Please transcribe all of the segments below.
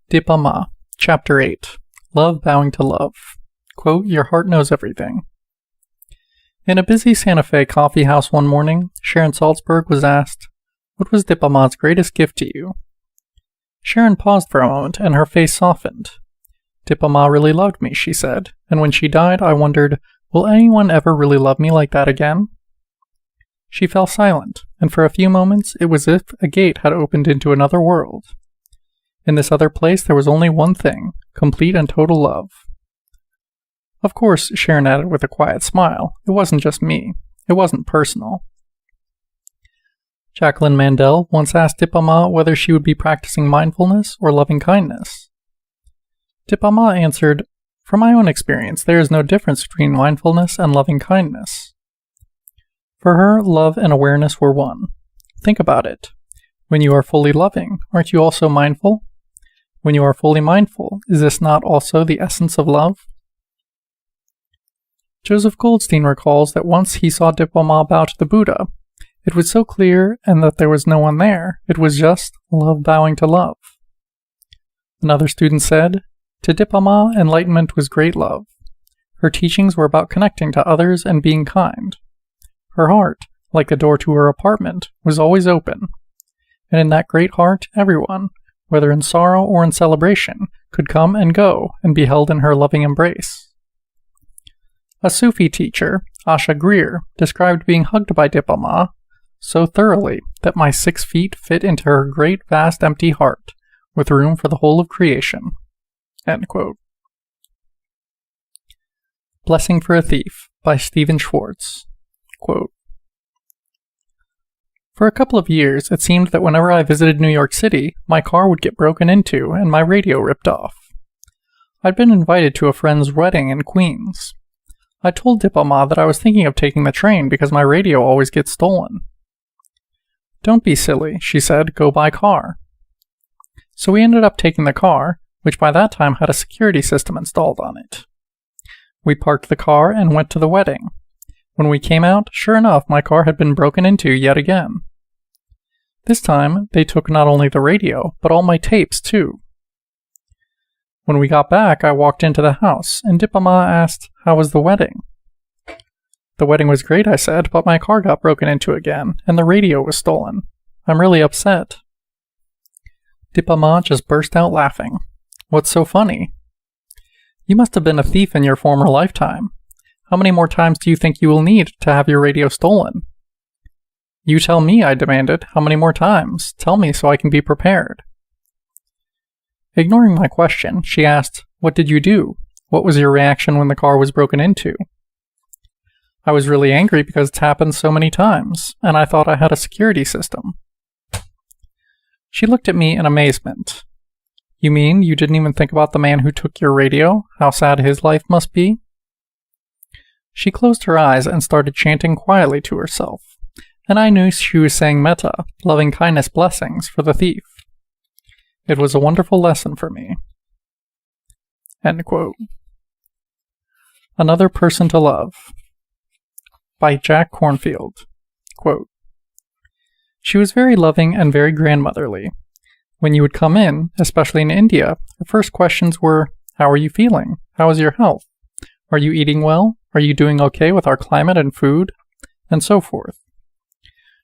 Dipa Ma, Chapter 8, Love Bowing to Love. Quote, your heart knows everything. In a busy Santa Fe coffee house one morning, Sharon Salzberg was asked, what was Dipa Ma's greatest gift to you? Sharon paused for a moment, and her face softened. Dipa Ma really loved me, she said, and when she died, I wondered, will anyone ever really love me like that again? She fell silent, and for a few moments it was as if a gate had opened into another world. In this other place there was only one thing, complete and total love. Of course, Sharon added with a quiet smile, it wasn't just me. It wasn't personal. Jacqueline Mandel once asked Dipa Ma whether she would be practicing mindfulness or loving kindness. Dipa Ma answered, from my own experience, there is no difference between mindfulness and loving kindness. For her, love and awareness were one. Think about it. When you are fully loving, aren't you also mindful? When you are fully mindful, is this not also the essence of love? Joseph Goldstein recalls that once he saw Dipa Ma bow to the Buddha. It was so clear, and that there was no one there. It was just love bowing to love. Another student said, to Dipa Ma, enlightenment was great love. Her teachings were about connecting to others and being kind. Her heart, like the door to her apartment, was always open. And in that great heart, everyone, whether in sorrow or in celebration, could come and go and be held in her loving embrace. A Sufi teacher, Asha Greer, described being hugged by Dipa Ma so thoroughly that my 6 feet fit into her great vast empty heart, with room for the whole of creation. End quote. Blessing for a Thief by Stephen Schwartz. Quote, for a couple of years, it seemed that whenever I visited New York City, my car would get broken into and my radio ripped off. I'd been invited to a friend's wedding in Queens. I told Dipa Ma that I was thinking of taking the train because my radio always gets stolen. Don't be silly, she said, go by car. So we ended up taking the car, which by that time had a security system installed on it. We parked the car and went to the wedding. When we came out, sure enough, my car had been broken into yet again. This time, they took not only the radio, but all my tapes, too. When we got back, I walked into the house, and Dipa Ma asked, how was the wedding? The wedding was great, I said, but my car got broken into again, and the radio was stolen. I'm really upset. Dipa Ma just burst out laughing. What's so funny? You must have been a thief in your former lifetime. How many more times do you think you will need to have your radio stolen? You tell me, I demanded. How many more times? Tell me so I can be prepared. Ignoring my question, she asked, what did you do? What was your reaction when the car was broken into? I was really angry because it's happened so many times, and I thought I had a security system. She looked at me in amazement. You mean you didn't even think about the man who took your radio? How sad his life must be? She closed her eyes and started chanting quietly to herself, and I knew she was saying metta, loving kindness blessings, for the thief. It was a wonderful lesson for me. End quote. Another Person to Love by Jack Kornfield. Quote, she was very loving and very grandmotherly. When you would come in, especially in India, her first questions were, how are you feeling? How is your health? Are you eating well? Are you doing okay with our climate and food? And so forth.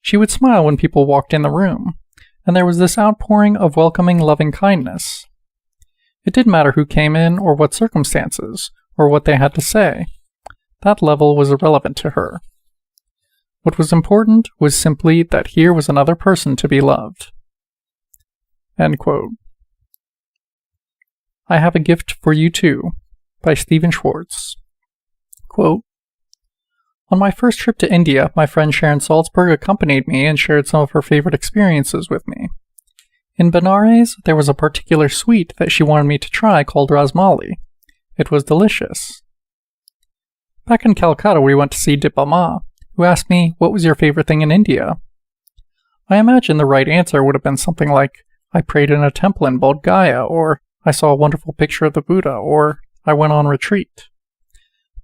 She would smile when people walked in the room, and there was this outpouring of welcoming, loving kindness. It didn't matter who came in or what circumstances, or what they had to say. That level was irrelevant to her. What was important was simply that here was another person to be loved. End quote. I Have a Gift for You Too by Stephen Schwartz. Quote, on my first trip to India, my friend Sharon Salzberg accompanied me and shared some of her favorite experiences with me. In Benares, there was a particular sweet that she wanted me to try called rasmali. It was delicious. Back in Calcutta, we went to see Dipa Ma, who asked me, what was your favorite thing in India? I imagine the right answer would have been something like, I prayed in a temple in Bodh Gaya, or I saw a wonderful picture of the Buddha, or I went on retreat.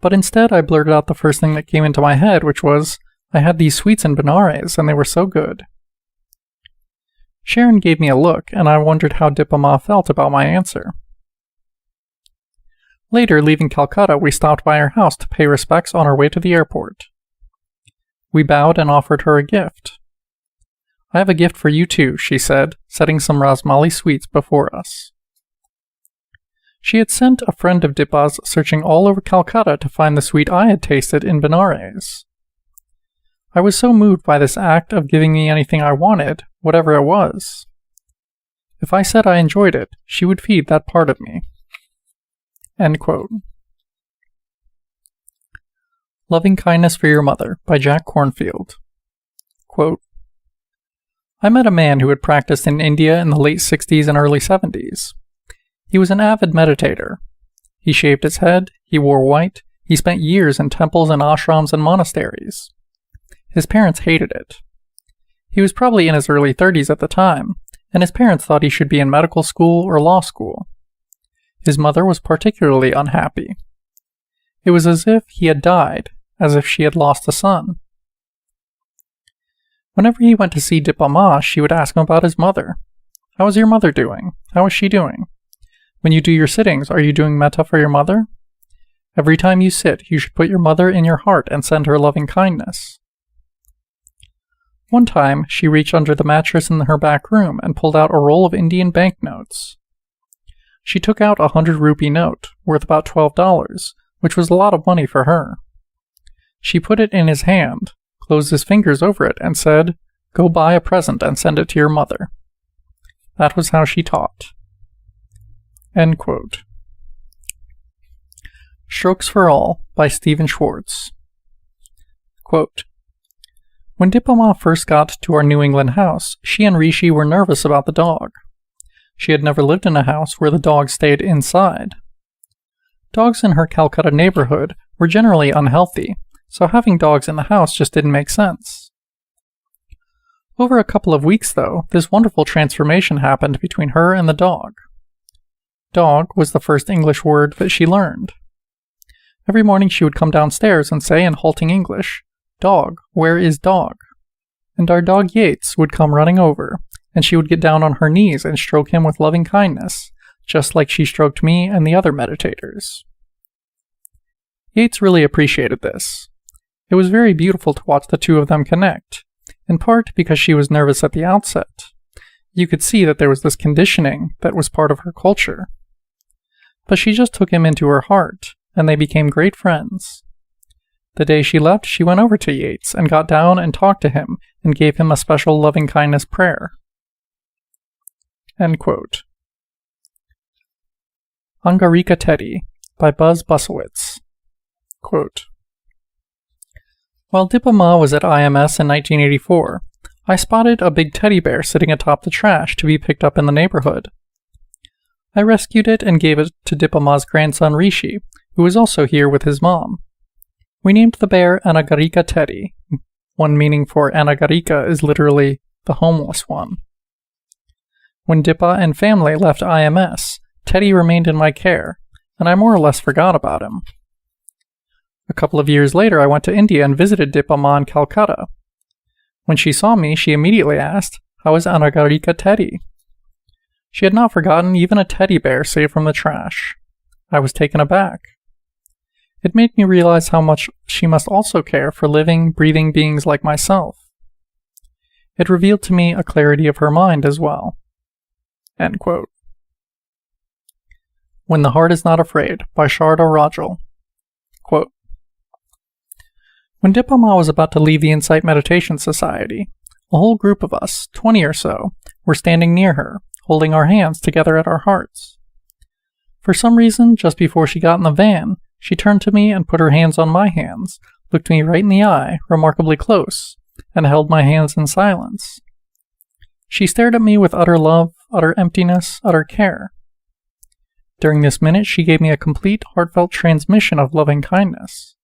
But instead, I blurted out the first thing that came into my head, which was, I had these sweets in Benares, and they were so good. Sharon gave me a look, and I wondered how Dipama felt about my answer. Later, leaving Calcutta, we stopped by her house to pay respects on our way to the airport. We bowed and offered her a gift. "I have a gift for you too," she said, setting some rasmali sweets before us. She had sent a friend of Dipa's searching all over Calcutta to find the sweet I had tasted in Benares. I was so moved by this act of giving me anything I wanted, whatever it was. If I said I enjoyed it, she would feed that part of me. End quote. Loving Kindness for Your Mother by Jack Kornfield. Quote, I met a man who had practiced in India in the late 60s and early 70s. He was an avid meditator. He shaved his head, he wore white, he spent years in temples and ashrams and monasteries. His parents hated it. He was probably in his early 30s at the time, and his parents thought he should be in medical school or law school. His mother was particularly unhappy. It was as if he had died, as if she had lost a son. Whenever he went to see Dipama, she would ask him about his mother. How is your mother doing? How is she doing? When you do your sittings, are you doing metta for your mother? Every time you sit, you should put your mother in your heart and send her loving kindness. One time, she reached under the mattress in her back room and pulled out a roll of Indian banknotes. She took out a 100-rupee note, worth about $12, which was a lot of money for her. She put it in his hand, closed his fingers over it, and said, "Go buy a present and send it to your mother." That was how she taught. End quote. Strokes for All by Stephen Schwartz. Quote, when Dipama first got to our New England house, she and Rishi were nervous about the dog. She had never lived in a house where the dog stayed inside. Dogs in her Calcutta neighborhood were generally unhealthy, so having dogs in the house just didn't make sense. Over a couple of weeks, though, this wonderful transformation happened between her and the dog. Dog was the first English word that she learned. Every morning she would come downstairs and say in halting English, "Dog, where is dog?" And our dog Yates would come running over, and she would get down on her knees and stroke him with loving kindness, just like she stroked me and the other meditators. Yates really appreciated this. It was very beautiful to watch the two of them connect, in part because she was nervous at the outset. You could see that there was this conditioning that was part of her culture. But she just took him into her heart, and they became great friends. The day she left, she went over to Yates and got down and talked to him and gave him a special loving-kindness prayer. End quote. Angarika Teddy by Buzz Busowitz. Quote, while Dipama was at IMS in 1984, I spotted a big teddy bear sitting atop the trash to be picked up in the neighborhood. I rescued it and gave it to Dipama's grandson Rishi, who was also here with his mom. We named the bear Anagarika Teddy. One meaning for Anagarika is literally the homeless one. When Dipa and family left IMS, Teddy remained in my care, and I more or less forgot about him. A couple of years later, I went to India and visited Dipama in Calcutta. When she saw me, she immediately asked, "How is Anagarika Teddy?" She had not forgotten even a teddy bear saved from the trash. I was taken aback. It made me realize how much she must also care for living, breathing beings like myself. It revealed to me a clarity of her mind as well. End quote. When the Heart is Not Afraid by Sharda Rajal. Quote, when Dipama was about to leave the Insight Meditation Society, a whole group of us, 20 or so, were standing near her, holding our hands together at our hearts. For some reason, just before she got in the van, she turned to me and put her hands on my hands, looked me right in the eye, remarkably close, and held my hands in silence. She stared at me with utter love, utter emptiness, utter care. During this minute, she gave me a complete, heartfelt transmission of loving kindness.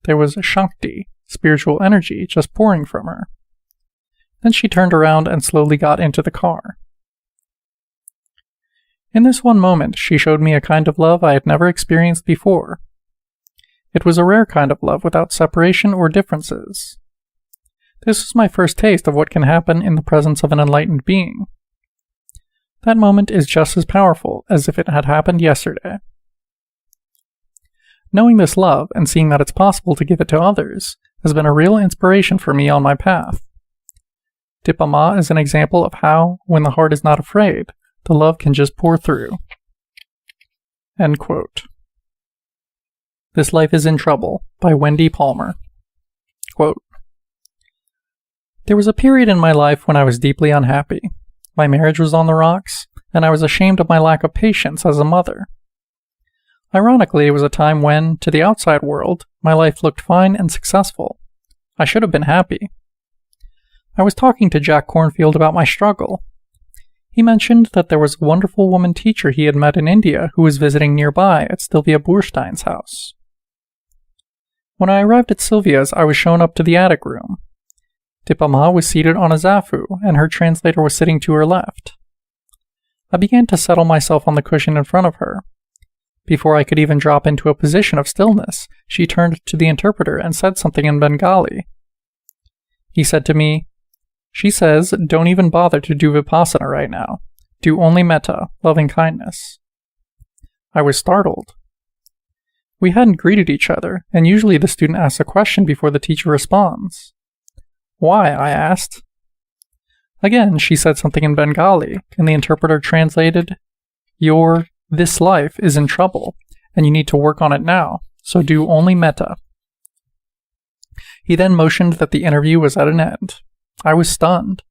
There was Shakti, spiritual energy, just pouring from her. Then she turned around and slowly got into the car. In this one moment, she showed me a kind of love I had never experienced before. It was a rare kind of love without separation or differences. This was my first taste of what can happen in the presence of an enlightened being. That moment is just as powerful as if it had happened yesterday. Knowing this love and seeing that it's possible to give it to others has been a real inspiration for me on my path. Dipa Ma is an example of how, when the heart is not afraid, the love can just pour through. End quote. This Life is in Trouble by Wendy Palmer. Quote, there was a period in my life when I was deeply unhappy. My marriage was on the rocks, and I was ashamed of my lack of patience as a mother. Ironically, it was a time when, to the outside world, my life looked fine and successful. I should have been happy. I was talking to Jack Cornfield about my struggle. He mentioned that there was a wonderful woman teacher he had met in India who was visiting nearby at Sylvia Boorstein's house. When I arrived at Sylvia's, I was shown up to the attic room. Dipa Ma was seated on a zafu, and her translator was sitting to her left. I began to settle myself on the cushion in front of her. Before I could even drop into a position of stillness, she turned to the interpreter and said something in Bengali. He said to me, she says, don't even bother to do Vipassana right now. Do only metta, loving kindness. I was startled. We hadn't greeted each other, and usually the student asks a question before the teacher responds. Why? I asked. Again, she said something in Bengali, and the interpreter translated, this life is in trouble, and you need to work on it now, so do only metta. He then motioned that the interview was at an end. I was stunned.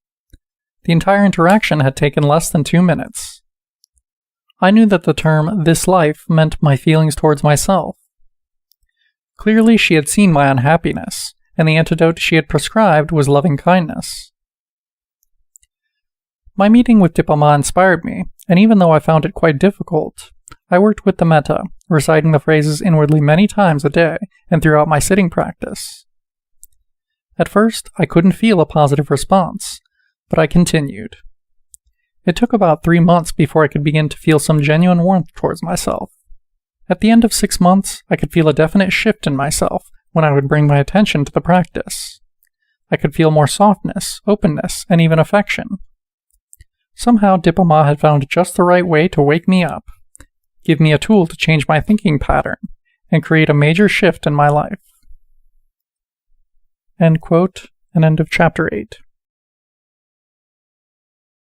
The entire interaction had taken less than 2 minutes. I knew that the term this life meant my feelings towards myself. Clearly she had seen my unhappiness, and the antidote she had prescribed was loving kindness. My meeting with Dipa Ma inspired me, and even though I found it quite difficult, I worked with the metta, reciting the phrases inwardly many times a day and throughout my sitting practice. At first, I couldn't feel a positive response, but I continued. It took about 3 months before I could begin to feel some genuine warmth towards myself. At the end of 6 months, I could feel a definite shift in myself when I would bring my attention to the practice. I could feel more softness, openness, and even affection. Somehow Dipa Ma had found just the right way to wake me up, give me a tool to change my thinking pattern, and create a major shift in my life. End quote, and end of chapter 8.